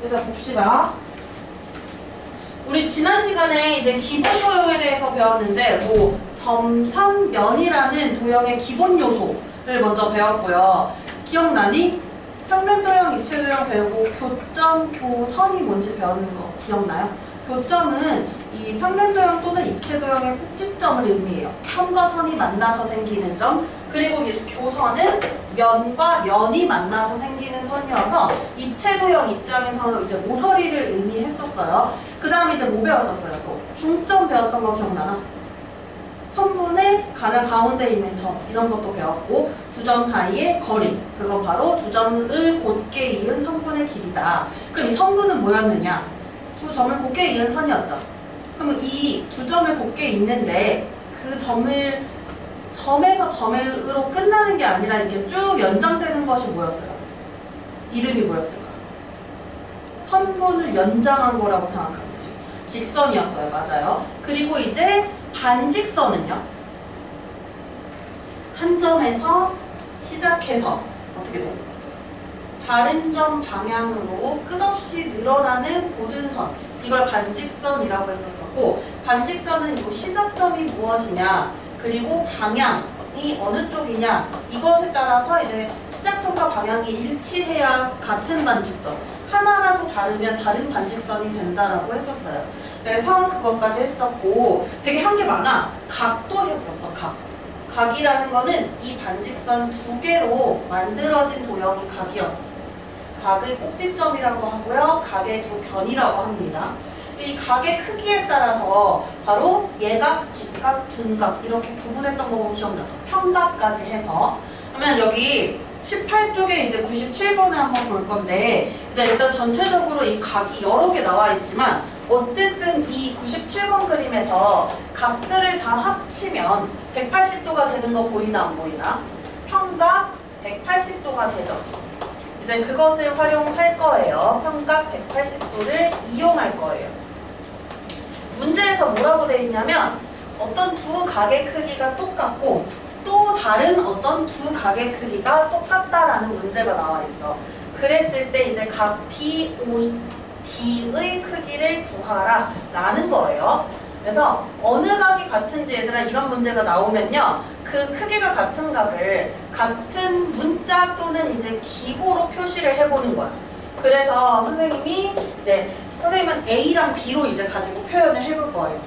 일단 봅시다. 우리 지난 시간에 이제 기본 도형에 대해서 배웠는데 점선면이라는 도형의 기본 요소를 먼저 배웠고요. 기억나니? 평면 도형, 입체 도형 배우고 교점, 교선이 뭔지 배우는 거 기억나요? 교점은 이 평면 도형 또는 입체 도형의 꼭지점을 의미해요. 선과 선이 만나서 생기는 점. 그리고 이제 교선은 면과 면이 만나서 생기는 선이어서 입체 도형 입장에서 이제 모서리를 의미했었어요. 그 다음에 이제 뭐 배웠었어요? 또 중점 배웠던 거 기억나나? 선분의 가장 가운데 있는 점 이런 것도 배웠고 두 점 사이의 거리 그건 바로 두 점을 곧게 이은 선분의 길이다. 그럼 이 선분은 뭐였느냐? 두 점을 곧게 이은 선이었죠. 그럼 이 두 점을 곧게 잇는데 그 점에서 점으로 끝나는 게 아니라 이렇게 쭉 연장되는 것이 뭐였어요? 이름이 뭐였을까? 선분을 연장한 거라고 생각하면 되지. 직선이었어요. 맞아요. 그리고 이제 반직선은요? 한 점에서 시작해서 어떻게 돼요? 다른 점 방향으로 끝없이 늘어나는 고든선 이걸 반직선이라고 했었었고 반직선은 이 시작점이 무엇이냐 그리고 방향이 어느 쪽이냐 이것에 따라서 이제 시작점과 방향이 일치해야 같은 반직선 하나라도 다르면 다른 반직선이 된다라고 했었어요. 그래서 그것까지 했었고 되게 한 게 많아. 각도 했었어. 각이라는 거는 이 반직선 두 개로 만들어진 도형이 각이었었어요. 각의 꼭지점이라고 하고요. 각의 두 변이라고 합니다. 이 각의 크기에 따라서 바로 예각, 직각, 둔각 이렇게 구분했던 거 보면 기억나죠? 평각까지 해서. 그러면 여기 18쪽에 이제 97번에 한번 볼 건데 일단 전체적으로 이 각이 여러 개 나와 있지만 어쨌든 이 97번 그림에서 각들을 다 합치면 180도가 되는 거 보이나 안 보이나? 평각 180도가 되죠. 이제 그것을 활용할 거예요. 평각 180도를 이용할 거예요. 문제에서 뭐라고 되어 있냐면 어떤 두 각의 크기가 똑같고 또 다른 어떤 두 각의 크기가 똑같다라는 문제가 나와 있어. 그랬을 때 이제 각 B의 크기를 구하라 라는 거예요. 그래서 어느 각이 같은지 얘들아 이런 문제가 나오면요. 그 크기가 같은 각을 같은 문자 또는 이제 기호로 표시를 해보는 거야. 그래서 선생님은 A랑 B로 이제 가지고 표현을 해볼 거예요.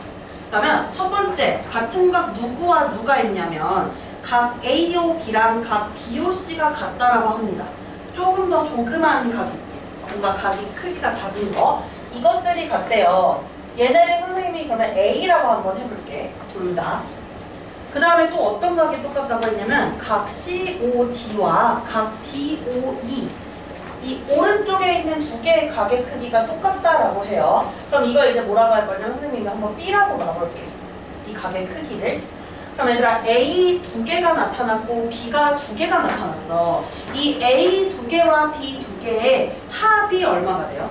그러면 첫 번째 같은 각 누구와 누가 있냐면 각 AOB랑 각 BOC가 같다라고 합니다. 조금 더 조그만 각 있지. 뭔가 각이 크기가 작은 거. 이것들이 같대요. 얘네를 선생님이 그러면 A라고 한번 해볼게. 둘 다. 그 다음에 또 어떤 각이 똑같다고 했냐면 각 COD와 각 DOE 이 오른쪽에 있는 두 개의 각의 크기가 똑같다라고 해요. 그럼 이걸 이제 뭐라고 할 거냐면 선생님이 한번 B라고 놔볼게. 이 각의 크기를. 그럼 얘들아 A 두 개가 나타났고 B가 두 개가 나타났어. 이 A 두 개와 B 두 개의 합이 얼마가 돼요?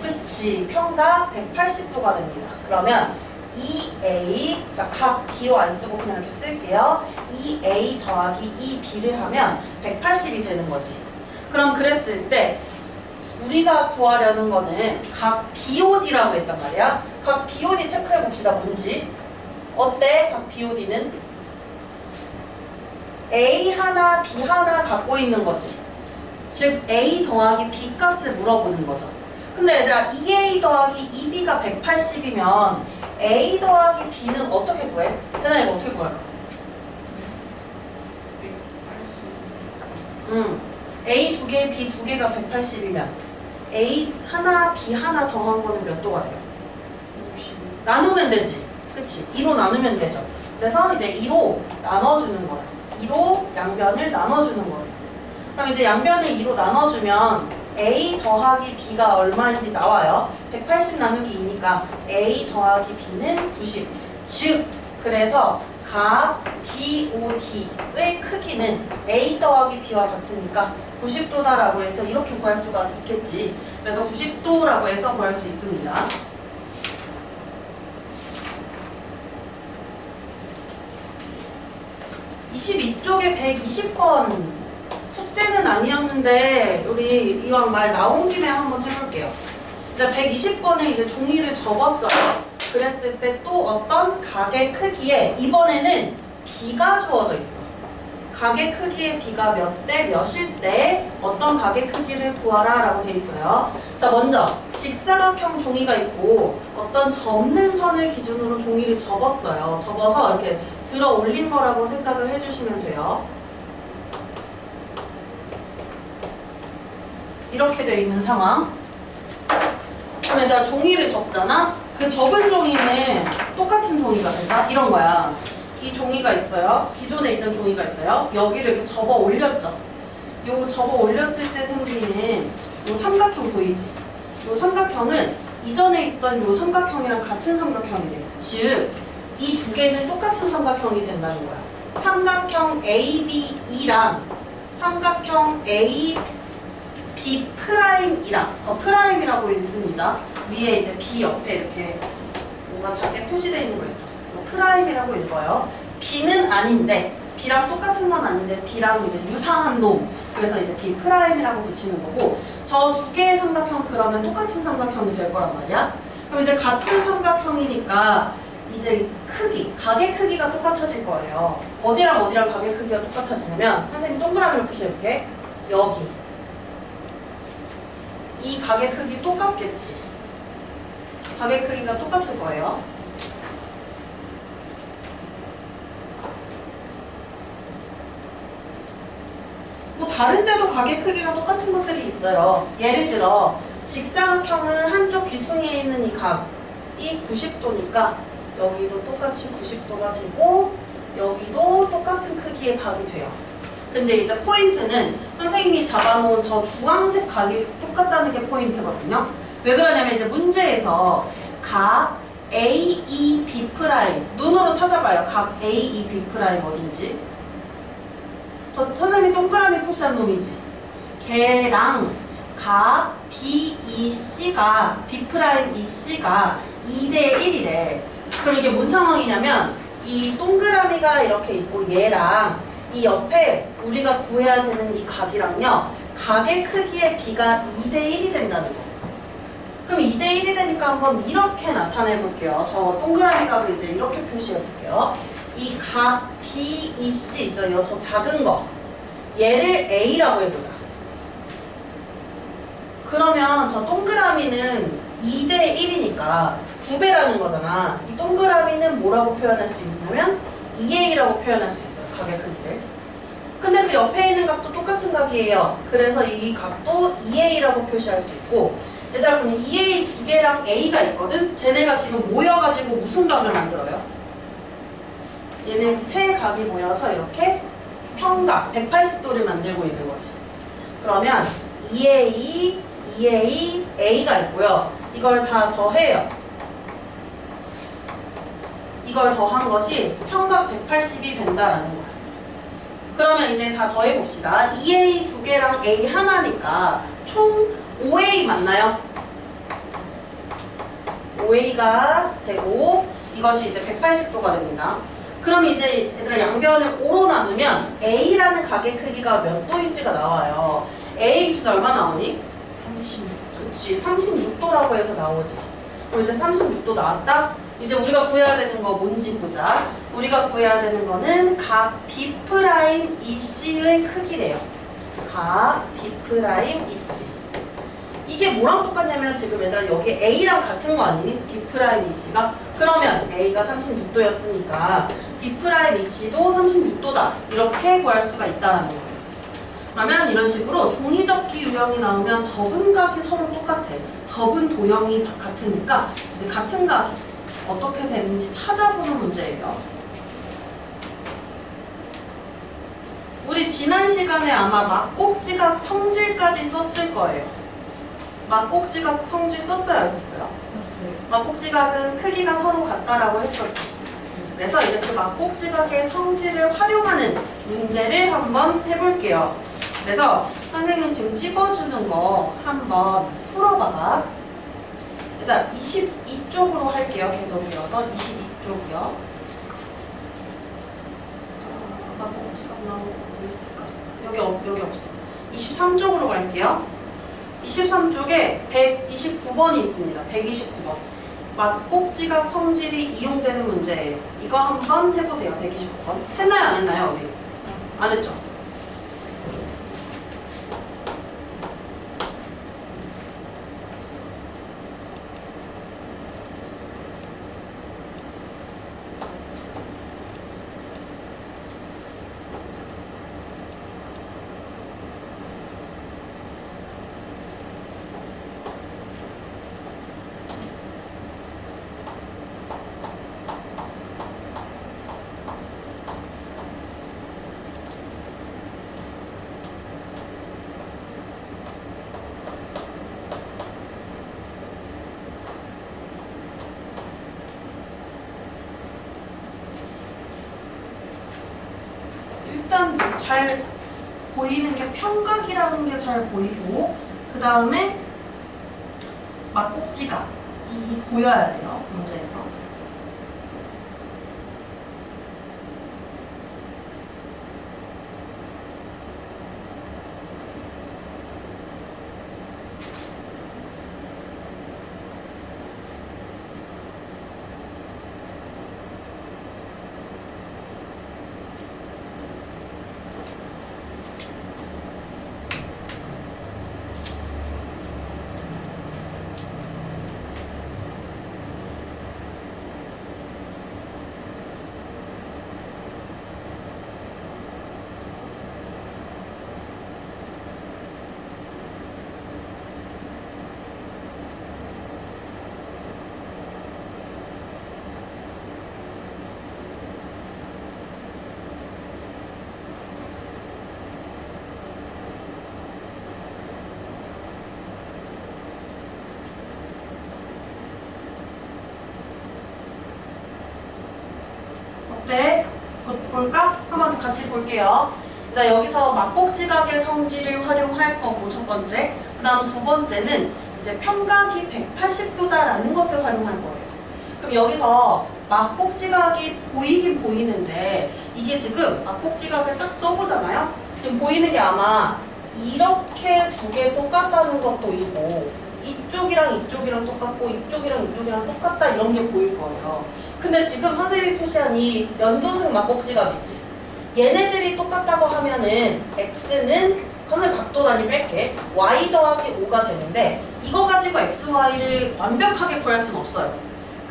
그치. 평각 180도가 됩니다. 그러면 2A 자, 각 Bを안 쓰고 그냥 이렇게 쓸게요. 2A 더하기 2B를 하면 180이 되는 거지. 그럼 그랬을 때 우리가 구하려는 거는 각 BOD라고 했단 말이야. 각 BOD 체크해 봅시다. 뭔지. 어때? 각 BOD는 A 하나, B 하나 갖고 있는 거지. 즉 A 더하기 B 값을 물어보는 거죠. 근데 얘들아 2A 더하기 2B가 180이면 A 더하기 B는 어떻게 구해? 쟤네 이거 어떻게 구할까? A 두 개, B 두 개가 180이면 A 하나, B 하나 더한 거는 몇 도가 돼요? 나누면 되지. 그치? 2로 나누면 되죠. 그래서 이제 2로 나눠주는 거야. 2로 양변을 나눠주는 거야. 그럼 이제 양변을 2로 나눠주면 A 더하기 B가 얼마인지 나와요. 180 나누기 2니까 A 더하기 B는 90. 즉, 그래서 각 BOD의 크기는 A 더하기 B와 같으니까 90도다라고 해서 이렇게 구할 수가 있겠지. 그래서 90도라고 해서 구할 수 있습니다. 22쪽에 120번 숙제는 아니었는데 우리 이왕 말 나온 김에 한번 해볼게요. 자, 120번에 이제 종이를 접었어요. 그랬을 때 또 어떤 각의 크기에 이번에는 비가 주어져 있어. 각의 크기의 비가 몇 대 몇일 때 어떤 각의 크기를 구하라 라고 돼 있어요. 자, 먼저 직사각형 종이가 있고 어떤 접는 선을 기준으로 종이를 접었어요. 접어서 이렇게 들어 올린 거라고 생각을 해주시면 돼요. 이렇게 돼 있는 상황. 그러면 내가 종이를 접잖아? 그 접은 종이는 똑같은 종이가 된다? 이런 거야. 이 종이가 있어요. 기존에 있던 종이가 있어요. 여기를 이렇게 접어 올렸죠. 요 접어 올렸을 때 생기는 요 삼각형 보이지? 요 삼각형은 이전에 있던 요 삼각형이랑 같은 삼각형이 돼요. 즉, 이 두 개는 똑같은 삼각형이 된다는 거야. 삼각형 ABE랑 삼각형 AB'이랑 저 프라임이라고 읽습니다. 위에 이제 B 옆에 이렇게 뭔가 작게 표시되어 있는 거 있죠. 프라임이라고 읽어요. B는 아닌데, B랑 똑같은 건 아닌데 B랑 이제 유사한 놈. 그래서 이제 B 프라임이라고 붙이는 거고, 저 두 개의 삼각형 그러면 똑같은 삼각형이 될 거란 말이야. 그럼 이제 같은 삼각형이니까 이제 크기, 각의 크기가 똑같아질 거예요. 어디랑 어디랑 각의 크기가 똑같아지냐면 선생님 동그라미로 표시해볼게. 여기. 이 각의 크기 똑같겠지. 각의 크기가 똑같을 거예요. 뭐 다른 데도 각의 크기가 똑같은 것들이 있어요. 예를 들어 직사각형은 한쪽 귀퉁이에 있는 이 각이 90도니까 여기도 똑같이 90도가 되고 여기도 똑같은 크기의 각이 돼요. 근데 이제 포인트는 선생님이 잡아놓은 저 주황색 각이 똑같다는 게 포인트거든요. 왜 그러냐면 이제 문제에서 각 AEB' 눈으로 찾아봐요. 각 AEB' 어딘지. 저 선생님이 동그라미 표시한 놈이지. 걔랑 각 BEC가 B'EC가 2대 1이래. 그럼 이게 뭔 상황이냐면 이 동그라미가 이렇게 있고 얘랑 이 옆에 우리가 구해야 되는 이 각이랑요, 각의 크기의 비가 2대 1이 된다는 거. 그럼 2대 1이 되니까 한번 이렇게 나타내 볼게요. 저 동그라미 각을 이제 이렇게 표시해 볼게요. 이 각 BEC 있죠? 이거 더 작은 거. 얘를 A라고 해보자. 그러면 저 동그라미는 2대 1이니까 2배라는 거잖아. 이 동그라미는 뭐라고 표현할 수 있냐면 2A라고 표현할 수 있어요. 각의 크기를. 근데 그 옆에 있는 각도 똑같은 각이에요. 그래서 이 각도 2A라고 표시할 수 있고, 얘들아 그럼 2A 두 개랑 A가 있거든? 쟤네가 지금 모여가지고 무슨 각을 만들어요? 얘네 세 각이 모여서 이렇게 평각 180도를 만들고 있는 거지. 그러면 2A, 2A, A가 있고요. 이걸 다 더해요. 이걸 더한 것이 평각 180이 된다라는 거야. 그러면 이제 다 더해봅시다. 2A 두 개랑 A 하나니까 총 5A 맞나요? 5A가 되고 이것이 이제 180도가 됩니다. 그럼 이제 얘들아 양변을 5로 나누면 A라는 각의 크기가 몇 도인지가 나와요. A 주도 얼마 나오니? 36도. 그치, 36도라고 해서 나오지. 그럼 이제 36도 나왔다? 이제 우리가 구해야 되는 거 뭔지 보자. 우리가 구해야 되는 거는 각 B'EC의 크기래요. 각 B'EC. 이게 뭐랑 똑같냐면 지금 얘들아 여기 A랑 같은 거 아니니? B'EC가? 그러면 A가 36도였으니까 B'EC도 36도다. 이렇게 구할 수가 있다는 거예요. 그러면 이런 식으로 종이접기 유형이 나오면 접은 각이 서로 똑같아. 접은 도형이 같으니까 이제 같은 각이 어떻게 되는지 찾아보는 문제예요. 우리 지난 시간에 아마 막꼭지각 성질까지 썼을 거예요. 막꼭지각 성질 썼어요, 안 썼어요? 썼어요. 막꼭지각은 크기가 서로 같다라고 했었지. 그래서 이제 그 막꼭지각의 성질을 활용하는 문제를 한번 해볼게요. 그래서 선생님 지금 찍어주는 거 한번 풀어봐봐. 일단 22쪽으로 할게요. 계속 이어서 22쪽이요. 막꼭지각 나오고 뭐 있을까? 여기 없어. 23쪽으로 갈게요. 23쪽에 129번이 있습니다. 129번. 막곡지각 성질이 이용되는 문제예요. 이거 한번 해보세요. 129번. 했나요? 안 했나요? 우리? 안 했죠? 일단 잘 보이는 게 평각이라는 게 잘 보이고, 그 다음에 막곡지각 이 보여야 돼요. 문제에서. 어때? 볼까? 한번 같이 볼게요. 일단 여기서 막곡지각의 성질을 활용할 거고, 첫 번째. 그 다음 두 번째는 이제 평각이 180도다라는 것을 활용할 거예요. 그럼 여기서 막곡지각이 보이긴 보이는데, 이게 지금 막곡지각을 딱 써보잖아요? 지금 보이는 게 아마 이렇게 두 개 똑같다는 거 보이고, 이쪽이랑 이쪽이랑 똑같고, 이쪽이랑 이쪽이랑 똑같다 이런 게 보일 거예요. 근데 지금 선생님이 표시한 이 연두색 막곡지각 있지? 얘네들이 똑같다고 하면은 x는 선을 각도 단위 뺄게 y 더하기 5가 되는데, 이거 가지고 x, y를 완벽하게 구할 수는 없어요.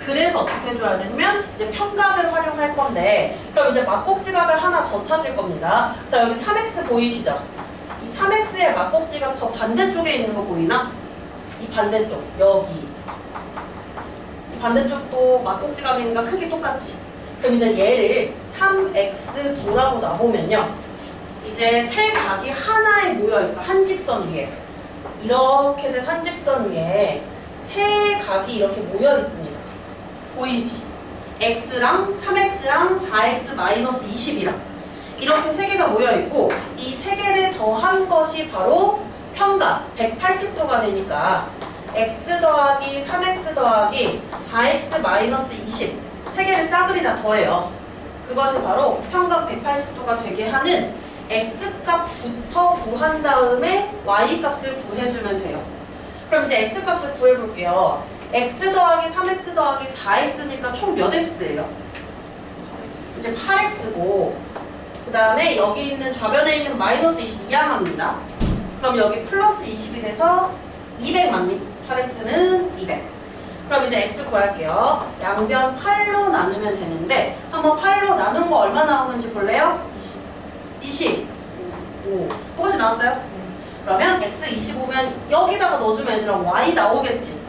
그래서 어떻게 해줘야 되냐면 이제 평각을 활용할 건데, 그럼 이제 막곡지각을 하나 더 찾을 겁니다. 자, 여기 3x 보이시죠? 이 3x의 막곡지각 저 반대쪽에 있는 거 보이나? 이 반대쪽 여기 반대쪽도 막곡지각이니까 크기 똑같지. 그럼 이제 얘를 3x 도라고 놔보면요, 이제 세 각이 하나에 모여있어. 한 직선 위에 이렇게 된 한 직선 위에 세 각이 이렇게 모여있습니다. 보이지? x랑 3x랑 4x 마이너스 20이랑 이렇게 세 개가 모여있고, 이 세 개를 더한 것이 바로 평각 180도가 되니까 x 더하기 3x 더하기 4x 마이너스 20 세 개를 싸그리 다 더해요. 그것이 바로 평각 180도가 되게 하는 x값부터 구한 다음에 y값을 구해주면 돼요. 그럼 이제 x값을 구해볼게요. x 더하기 3x 더하기 4x니까 총 몇 x예요? 이제 8x고, 그 다음에 여기 있는 좌변에 있는 마이너스 20 이항합니다. 그럼 여기 플러스 20이 돼서 200 맞니? 8x는 200. 그럼 이제 x 구할게요. 양변 8로 나누면 되는데, 한번 8로 나눈 거 얼마 나오는지 볼래요? 20. 5. 똑같이 나왔어요? 그러면 x 25면 여기다가 넣어주면 얘들아 y 나오겠지?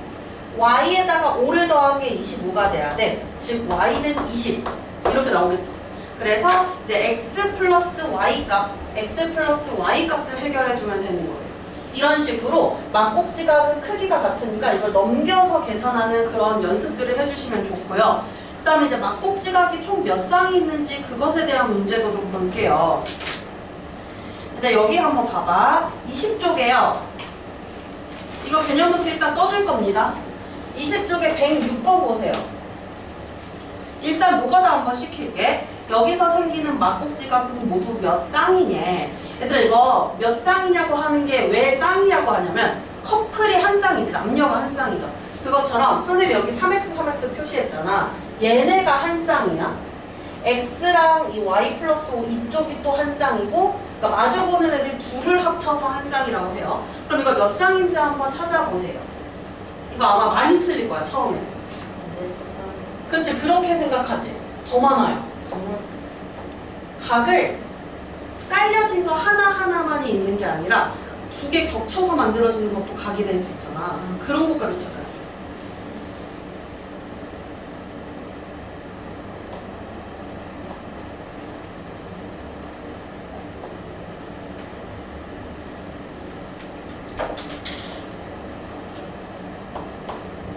y에다가 5를 더한 게 25가 돼야 돼. 즉 y는 20. 이렇게 나오겠죠? 그래서 이제 x 플러스 y 값을 해결해주면 되는 거예요. 이런 식으로 막곡지각은 크기가 같으니까 이걸 넘겨서 계산하는 그런 연습들을 해주시면 좋고요. 그 다음에 이제 막곡지각이 총 몇 쌍이 있는지 그것에 대한 문제도 좀 볼게요. 근데 여기 한번 봐봐. 20쪽에요. 이거 개념부터 일단 써줄 겁니다. 20쪽에 106번 보세요. 일단 뭐가다 한번 시킬게. 여기서 생기는 막곡지각은 모두 몇 쌍이냐. 얘들아 이거 몇 쌍이냐고 하는 게 왜 쌍이라고 하냐면 커플이 한 쌍이지 남녀가 한 쌍이죠. 그것처럼 선생님이 여기 3x 3x 표시했잖아. 얘네가 한 쌍이야. x랑 이 y 플러스 5 이쪽이 또 한 쌍이고 그러니까 마주보는 애들 둘을 합쳐서 한 쌍이라고 해요. 그럼 이거 몇 쌍인지 한번 찾아보세요. 이거 아마 많이 틀릴 거야 처음에. 그렇지 그렇게 생각하지. 더 많아요. 각을 잘려진 거 하나하나만이 있는 게 아니라 두 개 겹쳐서 만들어지는 것도 각이 될 수 있잖아. 그런 것까지 찾아야 돼.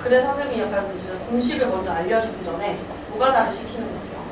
그래서 선생님이 약간 이제 공식을 먼저 알려주기 전에 노가다를 시키는 거예요.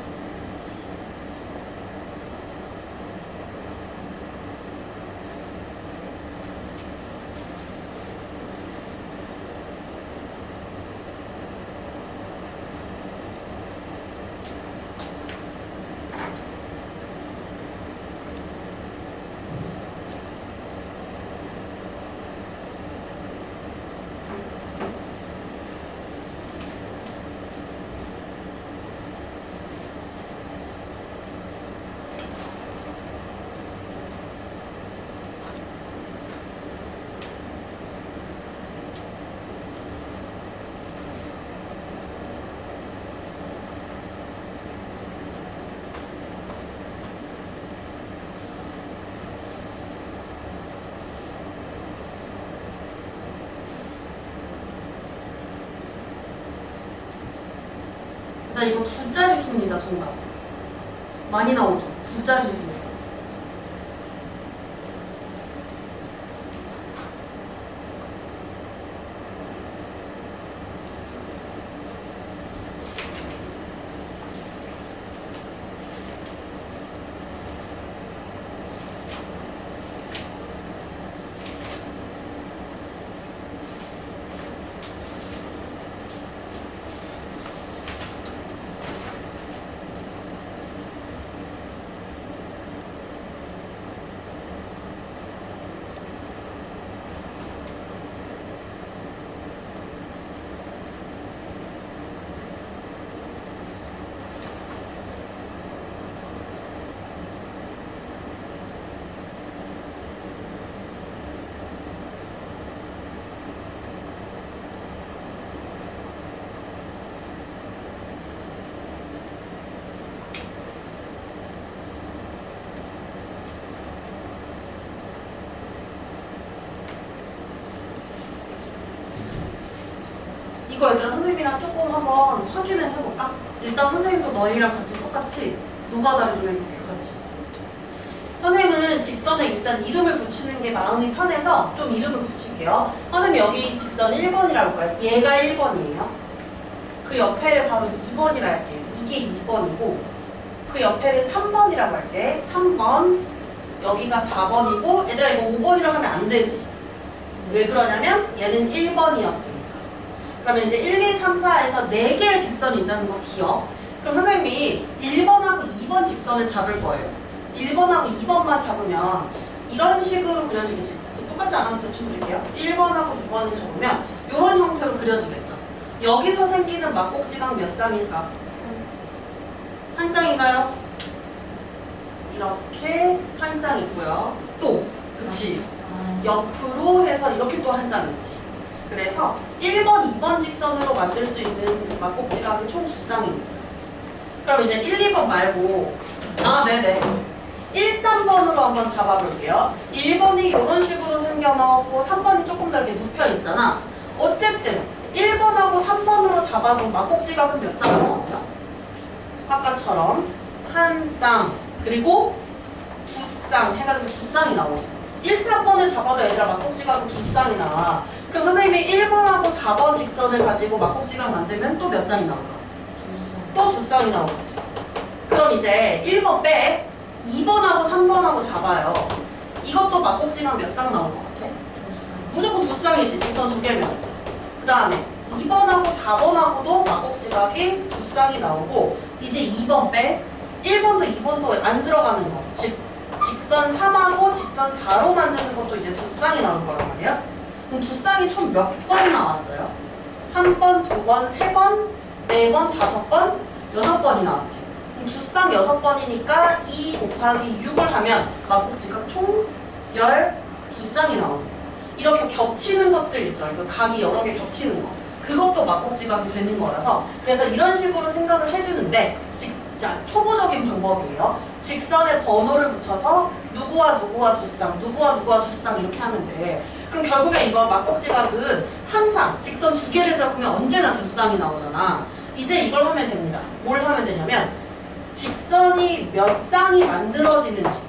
나 이거 두 자릿수입니다, 정답. 많이 나오죠? 두 자릿수. 이거 얘들아 선생님이랑 조금 한번 확인을 해볼까? 일단 선생님도 너희랑 같이 똑같이 노가다를 좀 해볼게요. 같이. 선생님은 직선에 일단 이름을 붙이는 게 마음이 편해서 좀 이름을 붙일게요. 선생님 여기 직선 1번이라고 할까요? 얘가 1번이에요. 그 옆에를 바로 2번이라 할게요. 이게 2번이고 그 옆에를 3번이라고 할게. 3번 여기가 4번이고 얘들아 이거 5번이라고 하면 안 되지. 왜 그러냐면 얘는 1번이었으니까. 그러면 이제 1, 2, 3, 4에서 4개의 직선이 있다는 거 기억. 그럼 선생님이 1번하고 2번 직선을 잡을 거예요. 1번하고 2번만 잡으면 이런 식으로 그려지겠지. 똑같지 않아도 대충 그릴게요. 1번하고 2번을 잡으면 이런 형태로 그려지겠죠. 여기서 생기는 막꼭지각 몇 쌍일까? 한 쌍인가요? 이렇게 한 쌍 있고요. 또 그치. 옆으로 해서 이렇게 또 한 쌍 있지. 그래서 1번, 2번 직선으로 만들 수 있는 막꼭지각이 총 2쌍이 있어요. 그럼 이제 1, 2번 말고 네네 1, 3번으로 한번 잡아볼게요. 1번이 이런 식으로 생겨나고 3번이 조금 더 이렇게 눕혀있잖아. 어쨌든 1번하고 3번으로 잡아도 막꼭지각은 몇 쌍 나와요? 아까처럼 한 쌍 그리고 두 쌍 해가지고 2쌍이 나오죠. 1, 3번을 잡아도 얘들아 막꼭지각은 2쌍이 나와. 그럼 선생님이 1번하고 4번 직선을 가지고 막꼭지각 만들면 또 몇 쌍이 나올까? 또 2쌍이 나오겠지. 그럼 이제 1번 빼 2번하고 3번하고 잡아요. 이것도 막꼭지각 몇 쌍 나올 것 같아? 무조건 2쌍이지. 직선 2개면. 그 다음에 2번하고 4번하고도 막꼭지각이 2쌍이 나오고 이제 2번 빼 1번도 2번도 안 들어가는 거. 즉 직선 직선 3하고 직선 4로 만드는 것도 이제 두 쌍이 나올 거란 말이야. 그럼 두 쌍이 총 몇 번 나왔어요? 한 번, 두 번, 세 번, 네 번, 다섯 번, 여섯 번이 나왔지. 그럼 두 쌍 여섯 번이니까 2 곱하기 6을 하면 막곡지각 총 12쌍이 나오는 거예요. 이렇게 겹치는 것들 있죠. 이거 각이 여러 개 겹치는 거. 그것도 막곡지각이 되는 거라서 그래서 이런 식으로 생각을 해주는데 자, 초보적인 방법이에요. 직선에 번호를 붙여서 누구와 누구와 두 쌍, 누구와 누구와 두 쌍 이렇게 하면 돼. 그럼 결국에 이거 막곡지각은 항상 직선 두 개를 잡으면 언제나 두 쌍이 나오잖아. 이제 이걸 하면 됩니다. 뭘 하면 되냐면 직선이 몇 쌍이 만들어지는지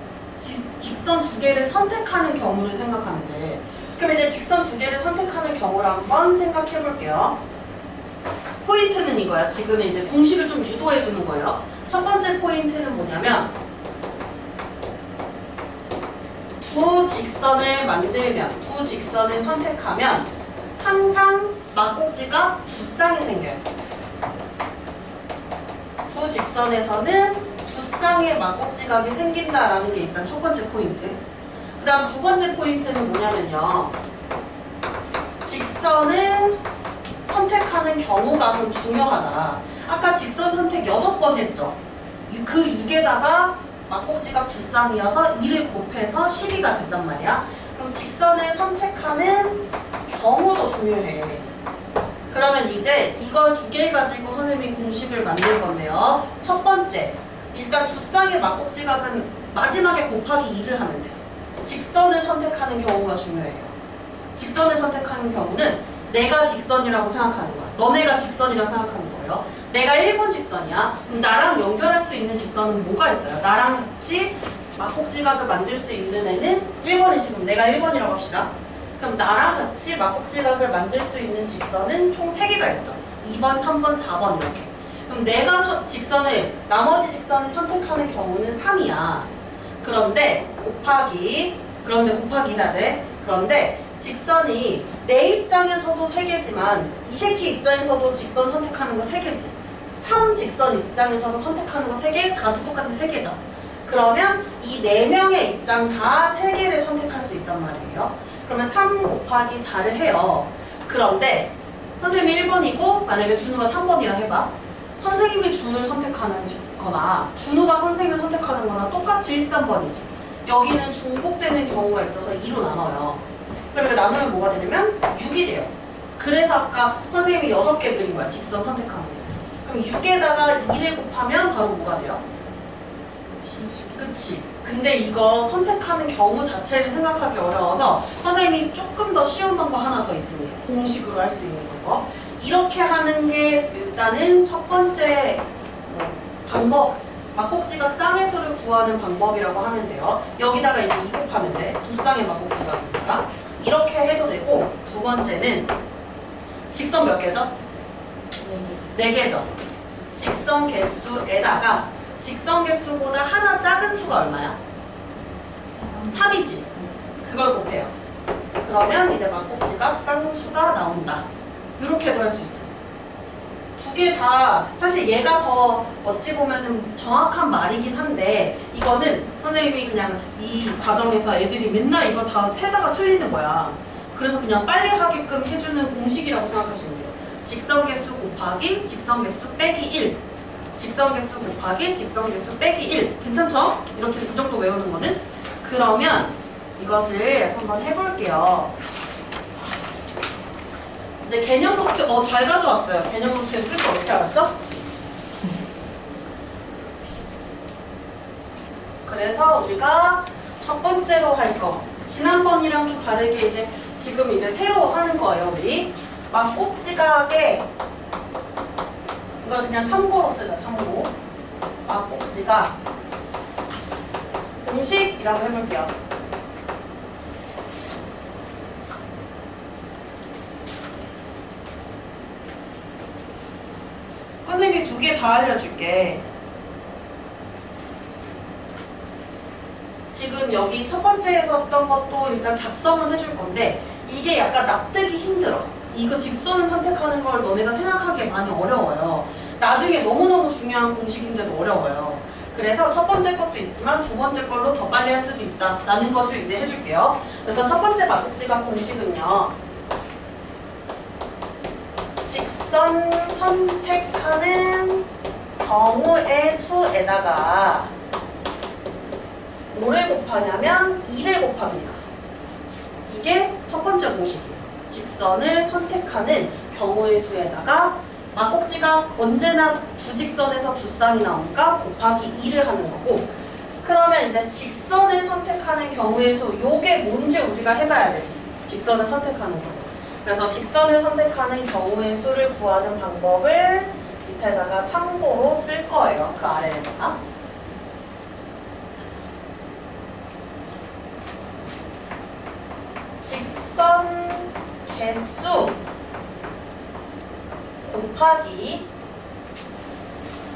직선 두 개를 선택하는 경우를 생각하면 돼. 그럼 이제 직선 두 개를 선택하는 경우를 한번 생각해 볼게요. 포인트는 이거야. 지금은 이제 공식을 좀 유도해 주는 거예요. 첫 번째 포인트는 뭐냐면 두 직선을 만들면, 두 직선을 선택하면 항상 막곡지가 두 쌍이 생겨요. 두 직선에서는 두 쌍의 막곡지각이 생긴다라는 게 일단 첫 번째 포인트. 그 다음 두 번째 포인트는 뭐냐면요. 직선을 선택하는 경우가 좀 중요하다. 아까 직선 선택 6번 했죠. 그 6에다가 막곡지각 두 쌍이어서 2를 곱해서 12가 됐단 말이야. 그럼 직선을 선택하는 경우도 중요해. 그러면 이제 이걸 두 개 가지고 선생님이 공식을 만들 건데요. 첫 번째, 일단 두 쌍의 막곡지각은 마지막에 곱하기 2를 하면 돼요. 직선을 선택하는 경우가 중요해요. 직선을 선택하는 경우는 내가 직선이라고 생각하는 거야. 너네가 직선이라고 생각하는 거예요. 내가 1번 직선이야. 그럼 나랑 연결할 수 있는 직선은 뭐가 있어요? 나랑 같이 막곡지각을 만들 수 있는 애는 1번이 지금 내가 1번이라고 합시다. 그럼 나랑 같이 막곡지각을 만들 수 있는 직선은 총 3개가 있죠. 2번, 3번, 4번 이렇게. 그럼 내가 나머지 직선을 선택하는 경우는 3이야. 그런데 곱하기 해야 돼. 그런데 직선이 내 입장에서도 3개지만 이 새끼 입장에서도 직선 선택하는 거 3개지. 3 직선 입장에서도 선택하는 거 3개, 4도 똑같이 3개죠. 그러면 이 4명의 입장 다 3개를 선택할 수 있단 말이에요. 그러면 3 곱하기 4를 해요. 그런데 선생님이 1번이고 만약에 준우가 3번이라 해봐. 선생님이 준우를 선택하는 거나 준우가 선생님을 선택하는 거나 똑같이 1, 3번이지. 여기는 중복되는 경우가 있어서 2로 나눠요. 그럼 이거 나누면 뭐가 되냐면 6이 돼요. 그래서 아까 선생님이 6개 그린 거야. 직선 선택하는 거. 그럼 6에다가 2를 곱하면 바로 뭐가 돼요? 그치? 근데 이거 선택하는 경우 자체를 생각하기 어려워서 선생님이 조금 더 쉬운 방법 하나 더 있습니다. 공식으로 할 수 있는 거. 이렇게 하는 게 일단은 첫 번째 방법. 막곡지각 쌍의 수를 구하는 방법이라고 하면 돼요. 여기다가 이제 2 곱하면 돼. 두 쌍의 막곡지각이니까. 이렇게 해도 되고, 두 번째는 직선 몇 개죠? 4개죠. 직선 개수에다가 직선 개수보다 하나 작은 수가 얼마야? 3이지. 그걸 곱해요. 그러면 이제 막곡지각 쌍수가 나온다. 이렇게도 할 수 있어요. 두 개 다 사실 얘가 더 어찌 보면은 정확한 말이긴 한데 이거는 선생님이 그냥 이 과정에서 애들이 맨날 이거 다 세다가 틀리는 거야. 그래서 그냥 빨리 하게끔 해주는 공식이라고 생각하시면 돼요. 직선 개수 곱하기 직선 개수 빼기 1. 직선 개수 곱하기 직선 개수 빼기 1. 괜찮죠? 이렇게 이 정도 외우는 거는. 그러면 이것을 한번 해볼게요. 근데 개념 노트 잘 가져왔어요. 개념 노트에 쓸 거 어떻게 알았죠? 그래서 우리가 첫 번째로 할 거, 지난번이랑 좀 다르게 이제 지금 이제 새로 하는 거예요. 우리 막곡지각에 이걸 그냥 참고로 쓰자. 참고. 막곡지각 공식이라고 해볼게요. 선생님이 2개 다 알려줄게. 지금 여기 첫 번째에서 했던 것도 일단 작성은 해줄 건데 이게 약간 납득이 힘들어. 이거 직선을 선택하는 걸 너네가 생각하기에 많이 어려워요. 나중에 너무너무 중요한 공식인데도 어려워요. 그래서 첫 번째 것도 있지만 두 번째 걸로 더 빨리 할 수도 있다라는 것을 이제 해줄게요. 그래서 첫 번째 막국지각 공식은요. 직선 선택하는 경우의 수에다가 뭐를 곱하냐면 2를 곱합니다. 이게 첫 번째 공식이에요. 직선을 선택하는 경우의 수에다가 막국지가 언제나 두 직선에서 두 쌍이 나오니까 곱하기 2를 하는 거고, 그러면 이제 직선을 선택하는 경우의 수, 요게 뭔지 우리가 해봐야 되지. 직선을 선택하는 경우. 그래서 직선을 선택하는 경우의 수를 구하는 방법을 밑에다가 참고로 쓸 거예요. 그 아래에다가. 직선 개수 곱하기,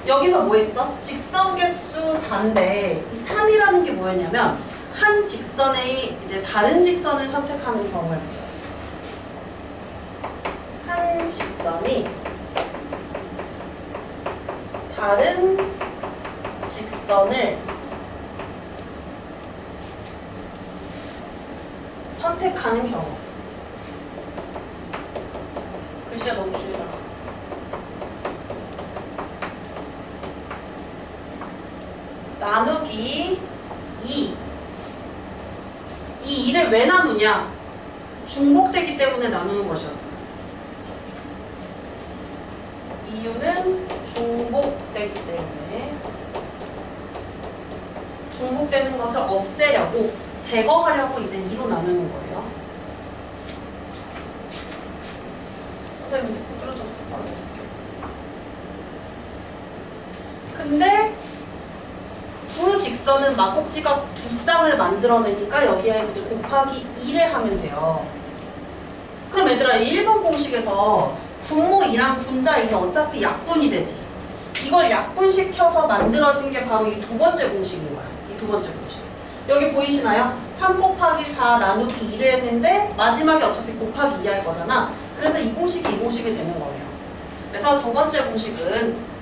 여기서 뭐 했어? 직선 개수 4인데 이 3이라는 게 뭐였냐면 한 직선의 이제 다른 직선을 선택하는 경우였어요. 한 직선이 다른 직선을 선택하는 경우. 글씨가 너무 길다. 나누기 2. 이 2를 왜 나누냐? 중복되기 때문에 나누는 것이었어요. 이유는 중복되기 때문에. 중복되는 것을 없애려고, 제거하려고 이제 2로 나누는 거예요. 선생님, 들어줘서 말해줄게요. 근데 두 직선은 막국지각 두 쌍을 만들어내니까 여기에 이제 곱하기 2를 하면 돼요. 그럼 얘들아, 이 1번 공식에서 분모 2랑 분자 2는 어차피 약분이 되지. 이걸 약분시켜서 만들어진 게 바로 이 두 번째 공식인 거야. 이 두 번째 공식. 여기 보이시나요? 3 곱하기 4 나누기 2를 했는데 마지막에 어차피 곱하기 2 할 거잖아. 그래서 이 공식이 이 공식이 되는 거예요. 그래서 두 번째 공식은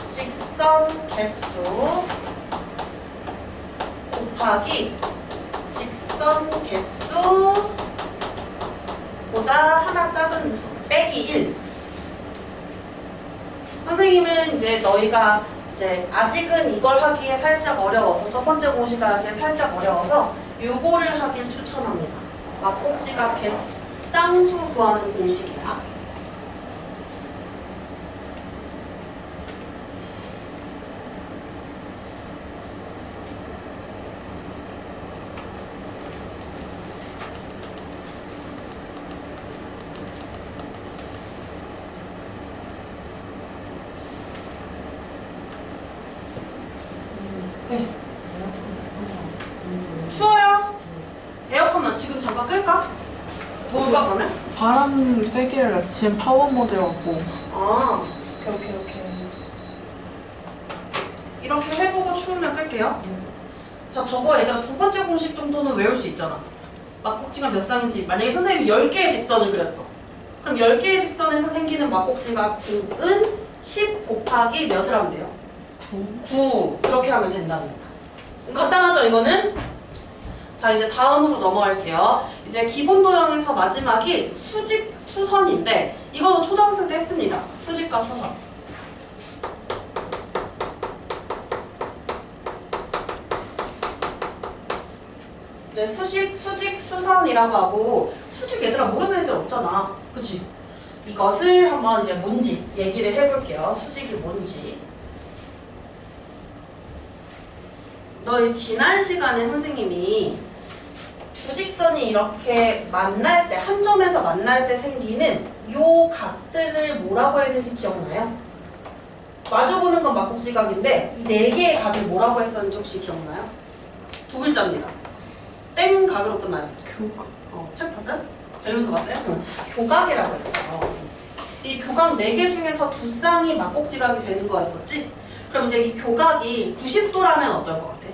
직선 개수 곱하기 직선 개수보다 하나 작은 수 빼기 1. 선생님은 이제 너희가 이제 아직은 이걸 하기에 살짝 어려워서, 첫 번째 공식 하기에 살짝 어려워서 요거를 하길 추천합니다. 막국지각 개수 쌍수 구하는 공식이야. 네. 추워요? 에어컨만 지금 잠깐 끌까? 더울까 그러면? 바람 세기를 지금 파워 모드여갖고. 아, 오케이. 이렇게 해보고 추우면 끌게요. 자, 저거 얘들아 두 번째 공식 정도는 외울 수 있잖아. 막국지가 몇 쌍인지. 만약에 선생님이 10개의 직선을 그렸어. 그럼 10개의 직선에서 생기는 막국지각은 10 곱하기 몇을 하면 돼요? 9. 그렇게 하면 된다는 거야. 간단하죠, 이거는? 자, 이제 다음으로 넘어갈게요. 이제 기본 도형에서 마지막이 수직, 수선인데 이거도 초등학생 때 했습니다. 수직과 수선. 이제 수직, 수선이라고 하고, 수직 얘들아 모르는 애들 없잖아. 그치? 이것을 한번 이제 뭔지 얘기를 해볼게요. 수직이 뭔지. 너희 지난 시간에 선생님이 두 직선이 이렇게 만날 때, 한 점에서 만날 때 생기는 요 각들을 뭐라고 해야 되는지 기억나요? 마주보는 건 막국지각인데 이 네 개의 각을 뭐라고 했었는지 혹시 기억나요? 두 글자입니다. 땡 각으로 끝나요. 교각. 책 봤어요? 밸런스 봤어요? 교각이라고 했어요. 이 교각 4개 중에서 두 쌍이 막국지각이 되는 거였었지? 그럼 이제 이 교각이 90도라면 어떨 것 같아?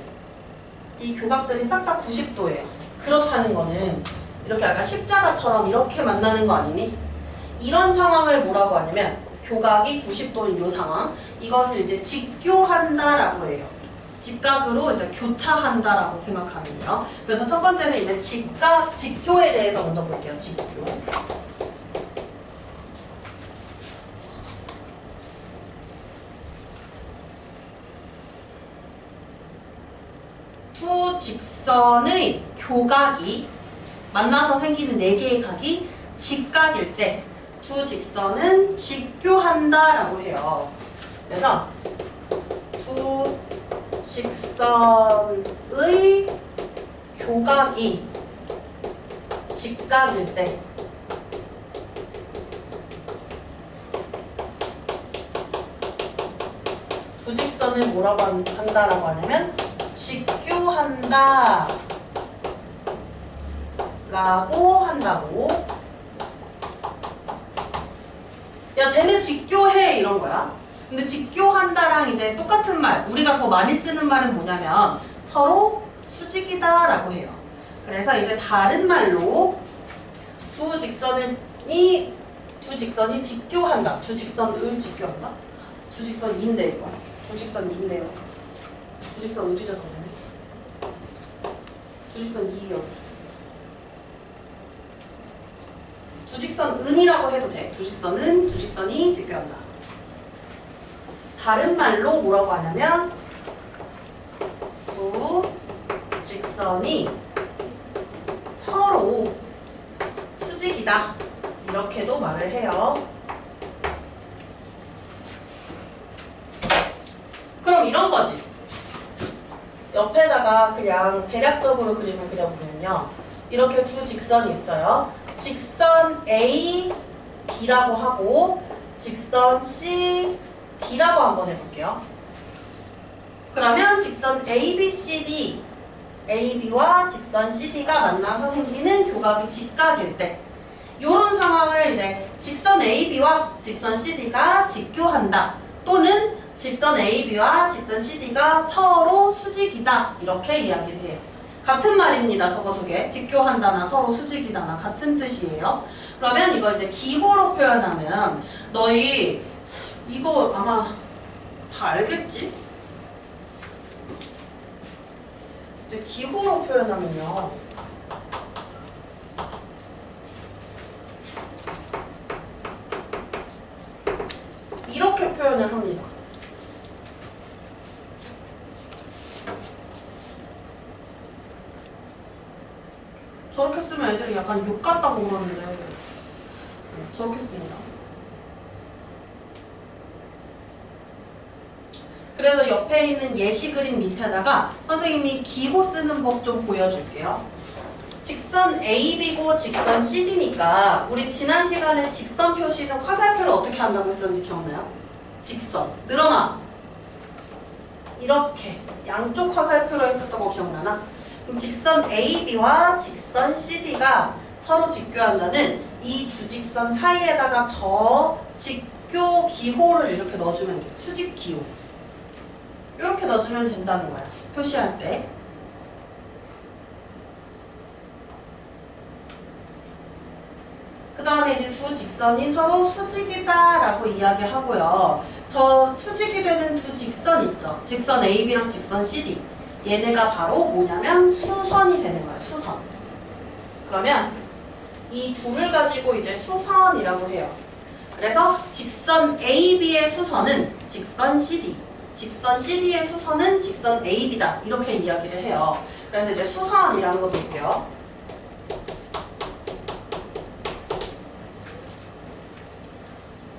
이 교각들이 싹 다 90도예요. 그렇다는 거는 이렇게 약간 십자가처럼 이렇게 만나는 거 아니니? 이런 상황을 뭐라고 하냐면 교각이 90도인 이 상황, 이것을 이제 직교한다라고 해요. 직각으로 이제 교차한다라고 생각하면요. 그래서 첫 번째는 이제 직교에 대해서 먼저 볼게요. 직교. 두 직선의 교각이 만나서 생기는 4개의 각이 직각일 때 두 직선은 직교한다라고 해요. 그래서 두 직선의 교각이 직각일 때 두 직선을 뭐라고 한다라고 하냐면 직교한다 라고 한다고. 야 쟤네 직교해 이런 거야. 근데 직교한다랑 이제 똑같은 말, 우리가 더 많이 쓰는 말은 뭐냐면 서로 수직이다 라고 해요. 그래서 이제 다른 말로 두 직선이 직교한다. 두 직선을 직교한다? 두 직선인데 이거. 두 직선인데요. 두 직선 어디다 적었니? 두 직선 2요. 두 직선 은이라고 해도 돼. 두 직선은 두 직선이 직교한다. 다른 말로 뭐라고 하냐면 두 직선이 서로 수직이다. 이렇게도 말을 해요. 그럼 이런 거지. 옆에다가 그냥 대략적으로 그림을 그려보면요. 이렇게 두 직선이 있어요. 직선 A, B라고 하고 직선 C, D라고 한번 해볼게요. 그러면 직선 ABCD, AB와 직선 CD가 만나서 생기는 교각이 직각일 때 이런 상황을 이제 직선 AB와 직선 CD가 직교한다. 또는 직선 AB와 직선 CD가 서로 수직이다. 이렇게 이야기를 해요. 같은 말입니다. 저거 두 개. 직교한다나 서로 수직이다나 같은 뜻이에요. 그러면 이걸 이제 기호로 표현하면 너희 이거 아마 다 알겠지? 이제 기호로 표현하면요. 이렇게 표현을 합니다. 저렇게 쓰면 애들이 약간 욕 같다고 그러는데 저렇게 씁니다. 그래서 옆에 있는 예시 그림 밑에다가 선생님이 기호 쓰는 법 좀 보여줄게요. 직선 AB고 직선 CD니까 우리 지난 시간에 직선 표시는 화살표를 어떻게 한다고 했었는지 기억나요? 직선 늘어나 이렇게 양쪽 화살표로 했었던 거 기억나나? 그럼 직선 AB와 직선 CD가 서로 직교한다는 이 두 직선 사이에다가 저 직교 기호를 이렇게 넣어주면 돼요. 수직 기호. 이렇게 넣어주면 된다는 거야. 표시할 때. 그 다음에 이제 두 직선이 서로 수직이다라고 이야기하고요. 저 수직이 되는 두 직선 있죠. 직선 AB랑 직선 CD. 얘네가 바로 뭐냐면 수선이 되는 거야. 수선. 그러면 이 둘을 가지고 이제 수선이라고 해요. 그래서 직선 AB의 수선은 직선 CD. 직선 CD의 수선은 직선 AB다. 이렇게 이야기를 해요. 그래서 이제 수선이라는 거 볼게요.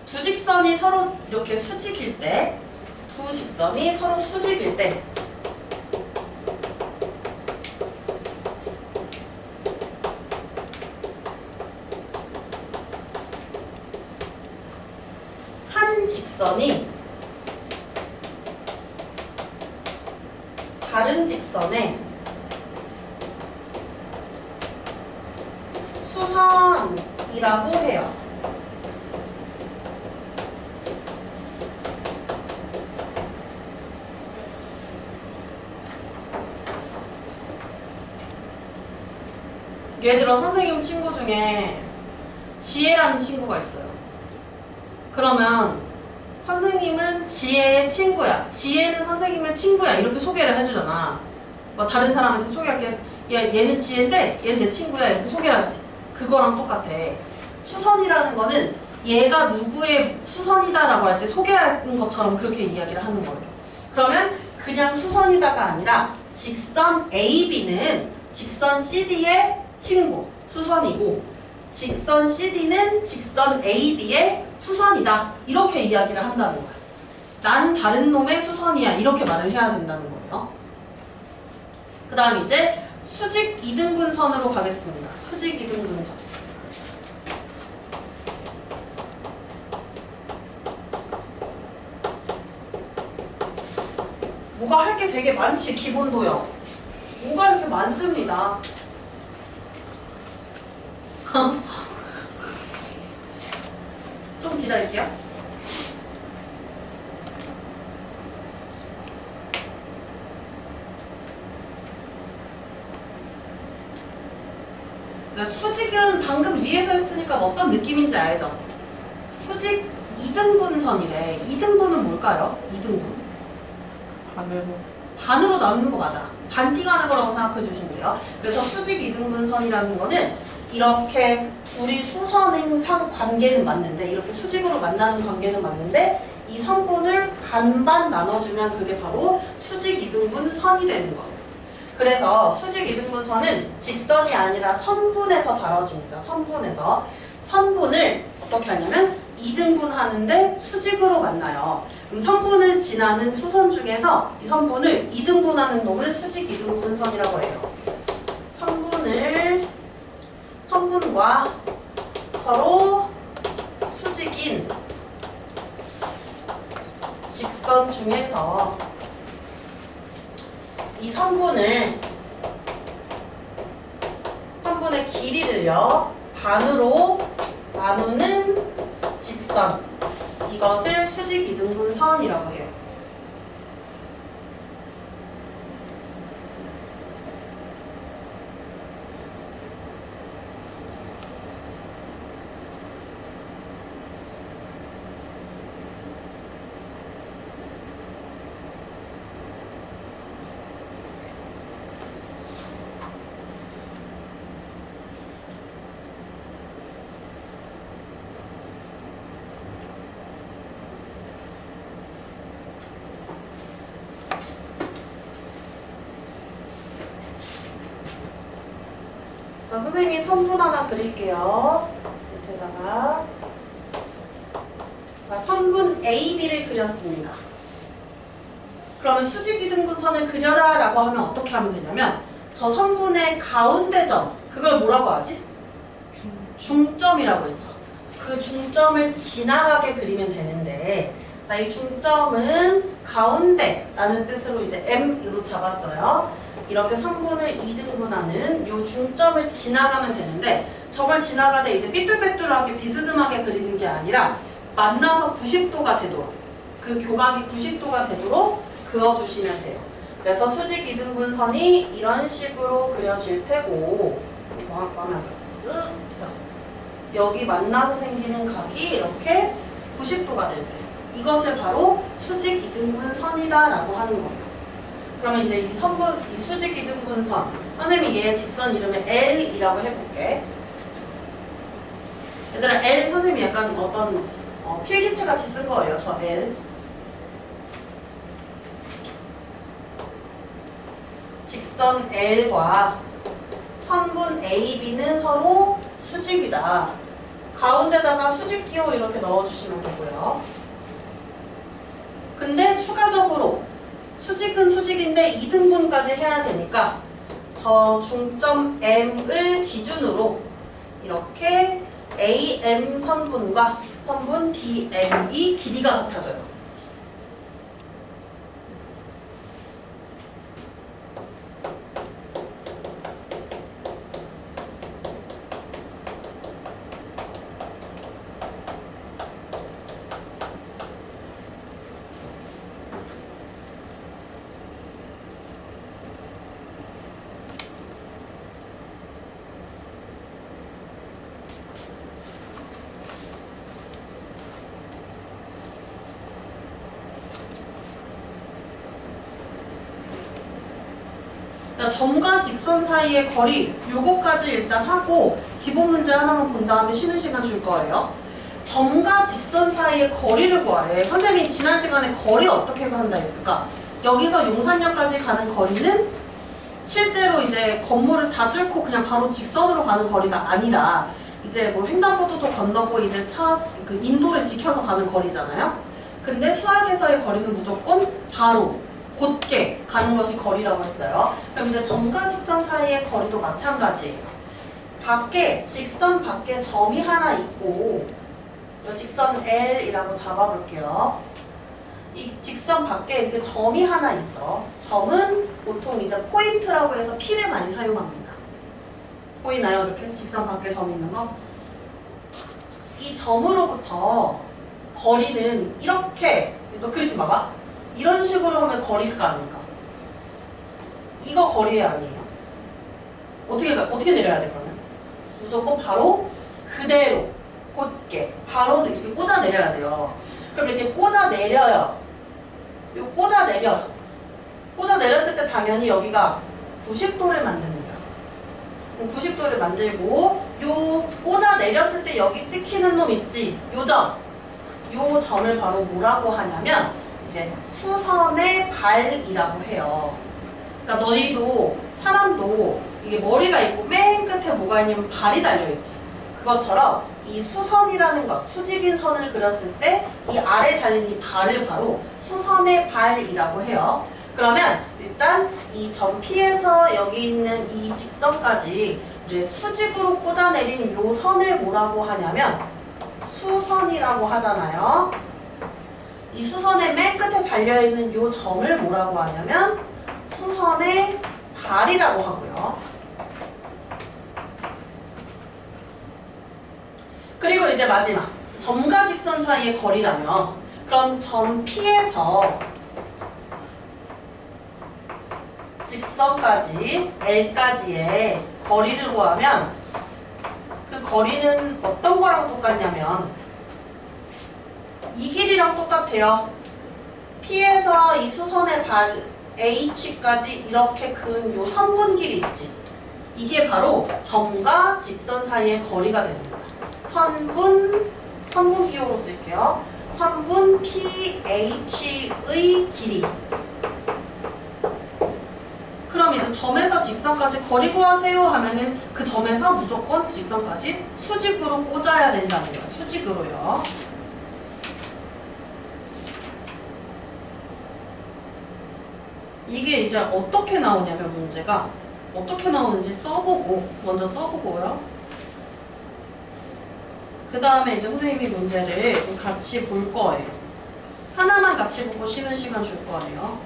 두 직선이 서로 이렇게 수직일 때, 두 직선이 서로 수직일 때, 한 직선이 다른 직선에 수선이라고 해요. 예를 들어 선생님 친구 중에 지혜라는 친구가 있어요. 그러면 선생님은 지혜의 친구야. 지혜는 선생님의 친구야. 이렇게 소개를 해주잖아. 뭐 다른 사람한테 소개할게. 얘는 지혜인데 얘는 내 친구야. 이렇게 소개하지. 그거랑 똑같아. 수선이라는 거는 얘가 누구의 수선이다라고 할 때 소개하는 것처럼 그렇게 이야기를 하는 거예요. 그러면 그냥 수선이다가 아니라 직선 AB는 직선 CD의 친구, 수선이고 직선 CD는 직선 AB의 수선이다. 이렇게 이야기를 한다는 거야. 난 다른 놈의 수선이야. 이렇게 말을 해야 된다는 거예요. 그 다음 이제 수직 이등분선으로 가겠습니다. 수직 이등분선. 뭐가 할 게 되게 많지, 기본도요. 뭐가 이렇게 많습니다. 좀 기다릴게요. 수직은 방금 위에서 했으니까 어떤 느낌인지 알죠? 수직 이등분선이래. 이등분은 뭘까요? 이등분. 반으로 나누는 거 맞아. 반띵하는 거라고 생각해 주시면 돼요. 그래서 수직 이등분선이라는 거는 이렇게 둘이 수선인 관계는 맞는데, 이렇게 수직으로 만나는 관계는 맞는데 이 선분을 반반 나눠주면 그게 바로 수직 이등분선이 되는 거예요. 그래서 수직 이등분선은 직선이 아니라 선분에서 다뤄집니다. 선분에서. 선분을 어떻게 하냐면 이등분하는데 수직으로 만나요. 그럼 선분을 지나는 수선 중에서 이 선분을 이등분하는 놈을 수직 이등분선이라고 해요. 선분과 서로 수직인 직선 중에서 이 선분의 길이를요 반으로 나누는 직선, 이것을 수직 이등분선이라고 해요. 자, 선생님이 선분 하나 그릴게요. 밑에다가. 자, 선분 AB를 그렸습니다. 그러면 수직이등분선을 그려라 라고 하면 어떻게 하면 되냐면 저 선분의 가운데 점, 그걸 뭐라고 하지? 중점이라고 했죠. 그 중점을 지나가게 그리면 되는데, 자, 이 중점은 가운데라는 뜻으로 이제 M으로 잡았어요. 이렇게 선분을 이등분하는 이 중점을 지나가면 되는데, 저걸 지나가되 이제 삐뚤빼뚤하게 비스듬하게 그리는 게 아니라 만나서 90도가 되도록, 그 교각이 90도가 되도록 그어주시면 돼요. 그래서 수직 이등분선이 이런 식으로 그려질 테고, 여기 만나서 생기는 각이 이렇게 90도가 될 때, 이것을 바로 수직 이등분선이다 라고 하는 거예요. 그러면 이제 이 수직 이등분선, 선생님이 얘 직선 이름을 L이라고 해볼게. 얘들아, L 선생님이 약간 어떤 필기체 같이 쓴 거예요. 저 L. 직선 L과 선분 AB는 서로 수직이다. 가운데다가 수직 기호 이렇게 넣어주시면 되고요. 근데 추가적으로 수직은 수직인데 이등분까지 해야 되니까 저 중점 M을 기준으로 이렇게 AM 선분과 선분 BM이 길이가 같아져요. 점과 직선 사이의 거리 요거까지 일단 하고 기본 문제 하나만 본 다음에 쉬는 시간 줄 거예요. 점과 직선 사이의 거리를 구하래. 선생님이 지난 시간에 거리 어떻게 구한다 했을까? 여기서 용산역까지 가는 거리는 실제로 이제 건물을 다 뚫고 그냥 바로 직선으로 가는 거리가 아니라 이제 뭐 횡단보도도 건너고 이제 그 인도를 지켜서 가는 거리잖아요. 근데 수학에서의 거리는 무조건 바로 곧게 가는 것이 거리라고 했어요. 그럼 이제 점과 직선 사이의 거리도 마찬가지예요. 직선 밖에 점이 하나 있고 이 직선 L이라고 잡아볼게요. 이 직선 밖에 이렇게 점이 하나 있어. 점은 보통 이제 포인트라고 해서 P를 많이 사용합니다. 보이나요? 이렇게 직선 밖에 점 있는 거? 이 점으로부터 거리는 이렇게, 너 그리지 마봐. 이런 식으로 하면 거리일까 아닐까? 이거 거리 아니에요? 어떻게 내려야 돼 그러면? 무조건 바로 그대로 곧게 바로 이렇게 꽂아 내려야 돼요. 그럼 이렇게 꽂아 내려요. 요 꽂아 내렸을 때 당연히 여기가 90도를 만듭니다. 90도를 만들고 요 꽂아 내렸을 때 여기 찍히는 놈 있지? 요 점을 바로 뭐라고 하냐면 이제 수선의 발이라고 해요. 그러니까 너희도 사람도 이게 머리가 있고 맨 끝에 뭐가 있냐면 발이 달려있지. 그것처럼 이 수선이라는 것, 수직인 선을 그렸을 때 이 아래 달린 이 발을 바로 수선의 발이라고 해요. 그러면 일단 이 점 P에서 여기 있는 이 직선까지 이제 수직으로 꽂아내린 요 선을 뭐라고 하냐면 수선이라고 하잖아요. 이 수선의 맨 끝에 달려있는 요 점을 뭐라고 하냐면 수선의 발이라고 하고요. 그리고 이제 마지막 점과 직선 사이의 거리라면 그럼 점 P에서 직선까지 L까지의 거리를 구하면 그 거리는 어떤 거랑 똑같냐면 이 길이랑 똑같아요. P에서 이 수선의 발 H까지 이렇게 그은 요 선분 길이 있지. 이게 바로 점과 직선 사이의 거리가 됩니다. 선분 기호로 쓸게요. 선분 PH의 길이. 그럼 이제 점에서 직선까지 거리 구하세요 하면은 그 점에서 무조건 직선까지 수직으로 꽂아야 된다는 거예요. 수직으로요. 이게 이제 어떻게 나오냐면 문제가 어떻게 나오는지 먼저 써보고요. 그 다음에 이제 선생님이 문제를 좀 같이 볼 거예요. 하나만 같이 보고 쉬는 시간 줄 거예요.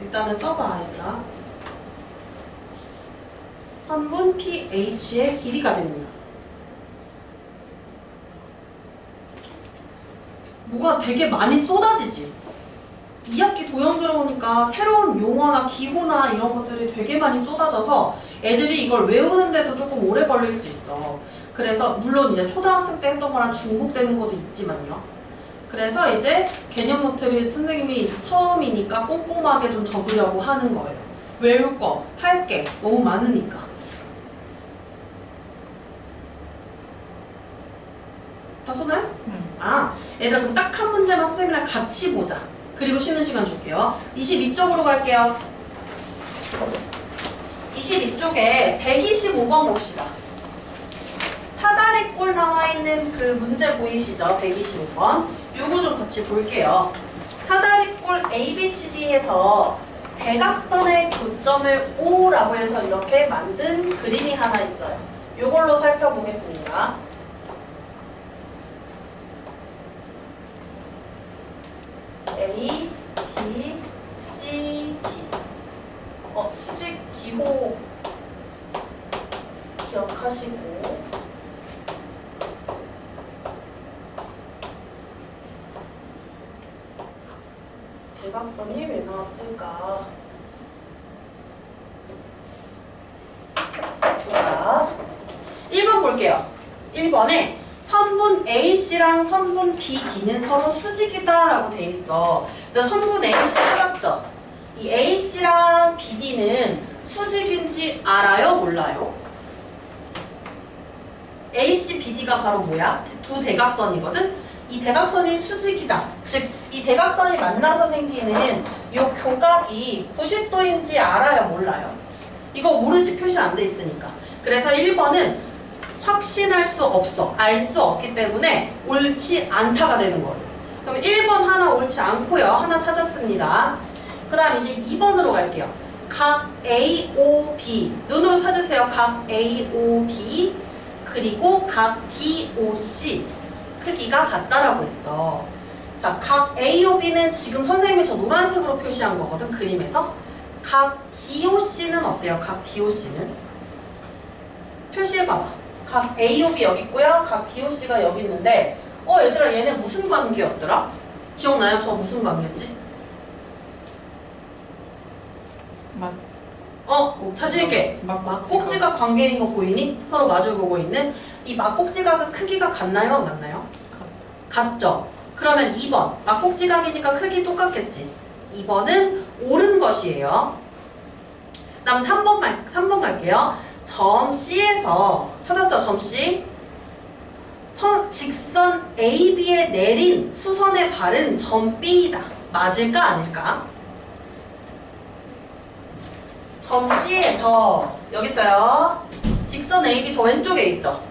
일단은 써봐, 얘들아. 선분 PH의 길이가 됩니다. 뭐가 되게 많이 쏟아지지? 2학기 도형 들어오니까 새로운 용어나 기호나 이런 것들이 되게 많이 쏟아져서 애들이 이걸 외우는데도 조금 오래 걸릴 수 있어. 그래서 물론 이제 초등학생 때 했던 거랑 중복되는 것도 있지만요. 그래서 이제 개념 노트를 선생님이 처음이니까 꼼꼼하게 좀 적으려고 하는 거예요. 외울 거, 할 게 너무 많으니까. 다 썼나요? 얘들아 그럼 딱 한 문제만 선생님이랑 같이 보자. 그리고 쉬는 시간 줄게요. 22쪽으로 갈게요. 22쪽에 125번 봅시다. 사다리꼴 나와 있는 그 문제 보이시죠? 125번. 요거 좀 같이 볼게요. 사다리꼴 ABCD에서 대각선의 교점을 O라고 해서 이렇게 만든 그림이 하나 있어요. 요걸로 살펴보겠습니다. A, B, C, D. 수직 기호 기억하시고 대각선이 왜 나왔을까? 좋아. 1번 볼게요. 1번에 선분 AC랑 선분 BD는 서로 수직이다 라고 돼 있어. 근데 선분 AC 찾았죠? 이 AC랑 BD는 수직인지 알아요? 몰라요? AC, BD가 바로 뭐야? 두 대각선이거든? 이 대각선이 수직이다. 즉, 이 대각선이 만나서 생기는 이 교각이 90도인지 알아요? 몰라요? 이거 모르지. 표시 안 돼 있으니까. 그래서 1번은 확신할 수 없어. 알 수 없기 때문에 옳지 않다가 되는 거예요. 그럼 1번 하나 옳지 않고요. 하나 찾았습니다. 그 다음 이제 2번으로 갈게요. 각 AOB. 눈으로 찾으세요. 각 AOB. 그리고 각 DOC. 크기가 같다라고 했어. 자, 각 AOB는 지금 선생님이 저 노란색으로 표시한 거거든. 그림에서. 각 DOC는 어때요? 각 DOC는? 표시해봐봐. 각 AOB 여기 있고요. 각 DOC가 여기 있는데 얘들아 얘네 무슨 관계였더라? 기억나요? 저 무슨 관계였지? 자신있게 막꼭지가 관계인 거 보이니? 서로 마주보고 있는 이 막꼭지각의 크기가 같나요? 안 같나요? 같죠? 그러면 2번 막꼭지각이니까 크기 똑같겠지? 2번은 옳은 것이에요. 그 다음 3번 갈게요. 점 C에서 찾았죠? 점 C 직선 AB에 내린 수선의 발은 점 B이다. 맞을까 아닐까? 점 C에서 여기 있어요. 직선 AB 저 왼쪽에 있죠?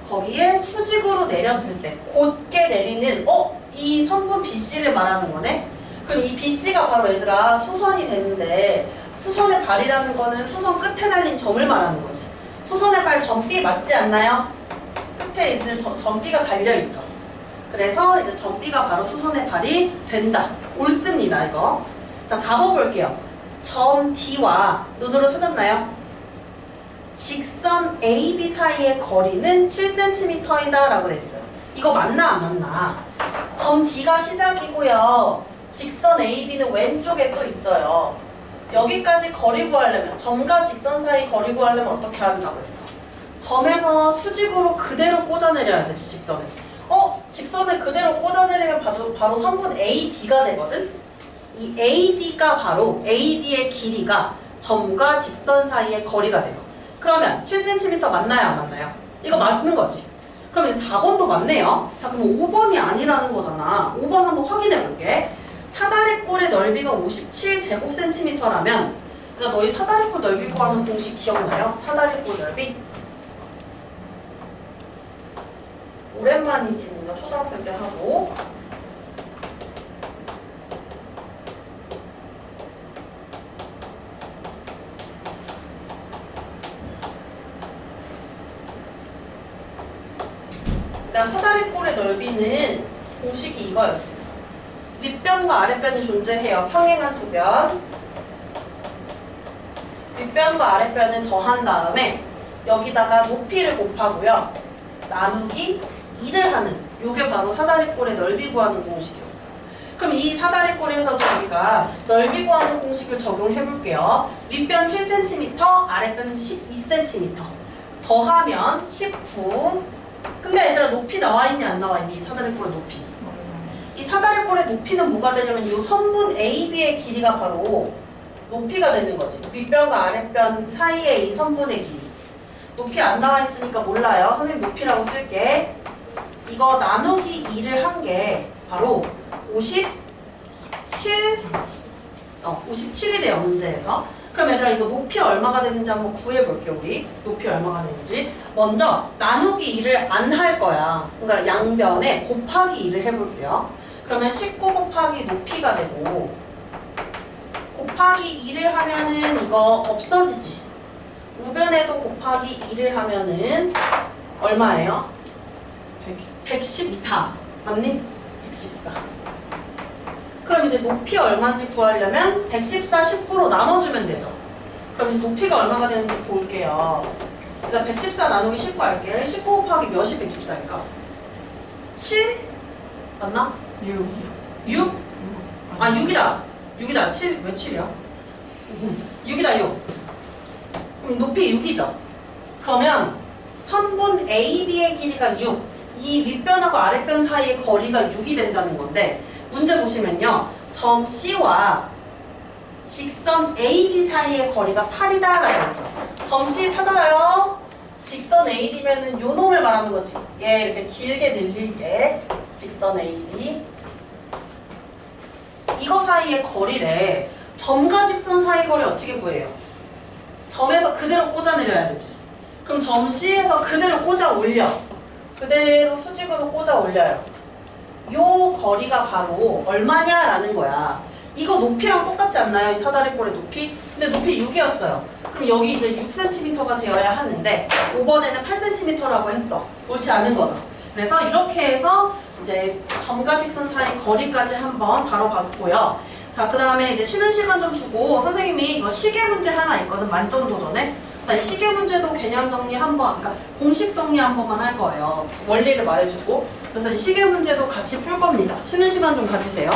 거기에 수직으로 내렸을 때 곧게 내리는 이 선분 BC를 말하는 거네? 그럼 이 BC가 바로 얘들아 수선이 되는데 수선의 발이라는 거는 수선 끝에 달린 점을 말하는 거지. 수선의 발 점 B 맞지 않나요? 끝에 이제 점 B가 달려있죠. 그래서 이제 점 B가 바로 수선의 발이 된다. 옳습니다, 이거. 자, 4번 볼게요. 점 D와 눈으로 찾았나요? 직선 AB 사이의 거리는 7cm이다 라고 됐어요. 이거 맞나 안 맞나? 점 D가 시작이고요. 직선 AB는 왼쪽에 또 있어요. 여기까지 거리 구하려면 점과 직선 사이 거리 구하려면 어떻게 한다고 했어? 점에서 수직으로 그대로 꽂아내려야 되지, 직선을. 직선을 그대로 꽂아내리면 바로 선분 AD가 되거든? 이 AD가 바로 AD의 길이가 점과 직선 사이의 거리가 돼요. 그러면 7cm 맞나요? 안 맞나요? 이거 맞는 거지. 그럼 이제 4번도 맞네요. 자, 그럼 5번이 아니라는 거잖아. 5번 한번 확인해 볼게. 사다리꼴의 넓이가 57제곱센티미터라면 그러니까 너희 사다리꼴 넓이 구하는 공식 기억나요? 사다리꼴 넓이? 오랜만이지 뭔가 초등학생 때 하고. 그러니까 사다리꼴의 넓이는 공식이 이거였어. 윗변과 아랫변이 존재해요. 평행한 두 변. 윗변과 아랫변을 더한 다음에 여기다가 높이를 곱하고요. 나누기 2를 하는 요게 바로 사다리꼴의 넓이 구하는 공식이었어요. 그럼 이 사다리꼴에서도 우리가 넓이 구하는 공식을 적용해 볼게요. 윗변 7cm, 아랫변 12cm. 더하면 19. 근데 얘들아 높이 나와 있니 안 나와 있니? 사다리꼴의 높이. 이 사다리꼴의 높이는 뭐가 되냐면 이 선분 AB의 길이가 바로 높이가 되는 거지. 윗변과 아랫변 사이의 이 선분의 길이. 높이 안 나와 있으니까 몰라요. 선생님 높이라고 쓸게. 이거 나누기 2를 한 게 바로 57이래요, 문제에서. 그럼 얘들아 이거 높이 얼마가 되는지 한번 구해볼게요, 우리. 높이 얼마가 되는지. 먼저 나누기 2를 안 할 거야. 그러니까 양변에 곱하기 2를 해볼게요. 그러면 19 곱하기 높이가 되고 곱하기 2를 하면은 이거 없어지지. 우변에도 곱하기 2를 하면은 얼마예요? 114. 맞니? 114. 그럼 이제 높이 얼마인지 구하려면 114, 19로 나눠주면 되죠. 그럼 이제 높이가 얼마가 되는지 볼게요. 일단 114 나누기 19 할게요. 19 곱하기 몇이 114일까? 7? 맞나? 6이요. 6? 아 6이다. 6이다. 7? 왜 7이야? 6이다 6. 그럼 높이 6이죠. 그러면 선분 AB의 길이가 6. 이 윗변하고 아랫변 사이의 거리가 6이 된다는 건데 문제 보시면요. 점 C와 직선 AD 사이의 거리가 8이다 라고 했어. 점씨 찾아요. 직선 AD면은 요 놈을 말하는 거지. 얘 이렇게 길게 늘릴 때 직선 AD 이거 사이의 거리래. 점과 직선 사이 거리 어떻게 구해요? 점에서 그대로 꽂아 내려야 되지. 그럼 점 C에서 그대로 꽂아 올려. 그대로 수직으로 꽂아 올려요. 요 거리가 바로 얼마냐라는 거야. 이거 높이랑 똑같지 않나요? 이 사다리꼴의 높이? 근데 높이 6이었어요. 그럼 여기 이제 6cm가 되어야 하는데 5번에는 8cm라고 했어. 옳지 않은 거죠. 그래서 이렇게 해서 이제 점과 직선 사이 거리까지 한번 다뤄봤고요. 자, 그 다음에 이제 쉬는 시간 좀 주고 선생님이 이거 시계 문제 하나 있거든. 만점 도전에. 자, 이 시계 문제도 개념 정리 한번, 그러니까 공식 정리 한 번만 할 거예요. 원리를 말해주고. 그래서 이 시계 문제도 같이 풀 겁니다. 쉬는 시간 좀 가지세요.